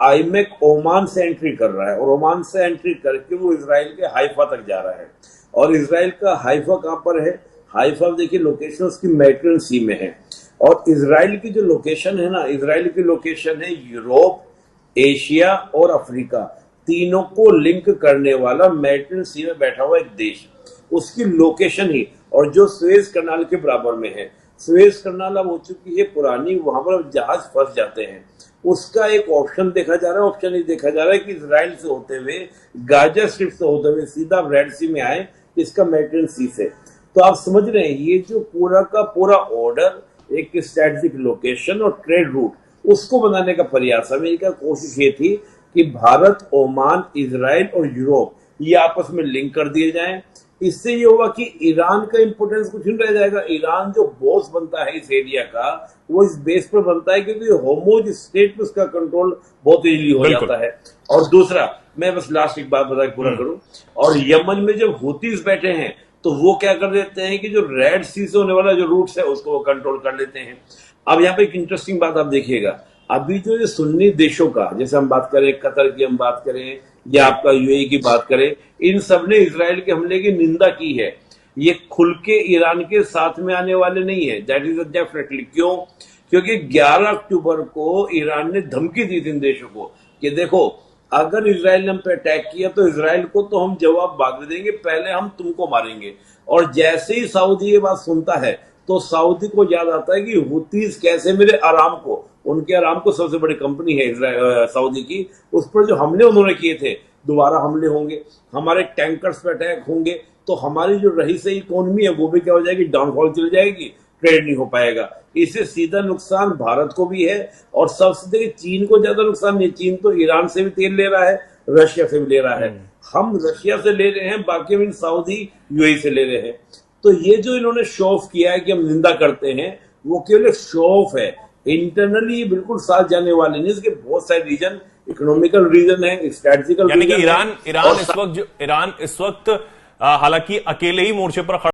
IMEC Oman से entry कर रहा है और ओमान से एंट्री करके वो इजराइल के हाइफा तक जा रहा है। और इजराइल का हाइफा कहां पर है? हाइफा देखिए लोकेशन उसकी मेडिटेरेनियन सी में है। और इजराइल की जो लोकेशन है ना, इजराइल की लोकेशन है यूरोप, एशिया और अफ्रीका, तीनों को लिंक करने वाला मेडिटेरेनियन सी में बैठा हुआ एक देश, उसकी लोकेशन ही, और जो सुएज कनाल के बराबर में है। सुएज कनाल अब हो चुकी है पुरानी, वहां पर जहाज फंस जाते हैं। उसका एक ऑप्शन देखा जा रहा है, ऑप्शन ये देखा जा रहा है कि इजराइल से होते हुए, गाजा स्ट्रिप से होते हुए सीधा रेड सी में आए, इसका मेडिटेरेनियन सी से। तो आप समझ रहे हैं ये जो पूरा का पूरा ऑर्डर, एक स्ट्रेटेजिक लोकेशन और ट्रेड रूट, उसको बनाने का प्रयास, अमेरिका की कोशिश ये थी कि भारत, ओमान, इजराइल और यूरोप ये आपस में लिंक कर दिए जाएं। इससे ये होगा कि ईरान का इंपोर्टेंस कुछ नहीं रह जाएगा। ईरान जो बॉस बनता है इस एरिया का, वो इस बेस पर बनता है क्योंकि होमोज स्टेट में उसका कंट्रोल बहुत इजीली हो जाता है। और दूसरा, मैं बस लास्ट एक बात बता के पूरा करूं, और यमन में जब हुतीज बैठे हैं तो वो क्या कर देते हैं कि जो रेड सी से होने वाला जो रूट्स है उसको वो कंट्रोल कर लेते हैं। अब यहाँ पे एक इंटरेस्टिंग बात आप देखिएगा, अभी जो ये सुन्नी देशों का, जैसे हम बात करें कतर की, हम बात करें या आपका यूएई की बात करें, इन सब ने इजराइल के हमले की निंदा की है। ये खुल के ईरान के साथ में आने वाले नहीं है, दैट इज डेफिनेटली। क्यों? क्योंकि 11 अक्टूबर को ईरान ने धमकी दी थी इन देशों को कि देखो, अगर इजराइल ने हम पे अटैक किया तो इजराइल को तो हम जवाब बाद में देंगे, पहले हम तुमको मारेंगे। और जैसे ही सऊदी ये बात सुनता है तो सऊदी को याद आता है कि हुतीज कैसे मेरे आराम को, उनके आराम को सबसे बड़ी कंपनी है सऊदी की, उस पर जो हमले उन्होंने किए थे, दोबारा हमले होंगे, हमारे टैंकर्स पे अटैक होंगे, तो हमारी जो रही सही इकोनॉमी है वो भी क्या हो जाएगी, डाउनफॉल चली जाएगी, ट्रेड नहीं हो पाएगा। इससे सीधा नुकसान भारत को भी है, और सबसे देखिए चीन को ज्यादा नुकसान नहीं। चीन तो ईरान से भी तेल ले रहा है, रशिया से भी ले रहा है, हम रशिया से ले रहे हैं, बाकी हम सऊदी यूएई से ले रहे हैं। तो ये जो इन्होंने शो ऑफ किया है कि हम निंदा करते हैं, वो केवल एक शो ऑफ है, इंटरनली बिल्कुल साथ जाने वाले नहीं। इसके बहुत सारे रीजन, इकोनॉमिकल रीजन है, स्ट्रेटेजिकल, यानी कि ईरान इस वक्त हालांकि अकेले ही मोर्चे पर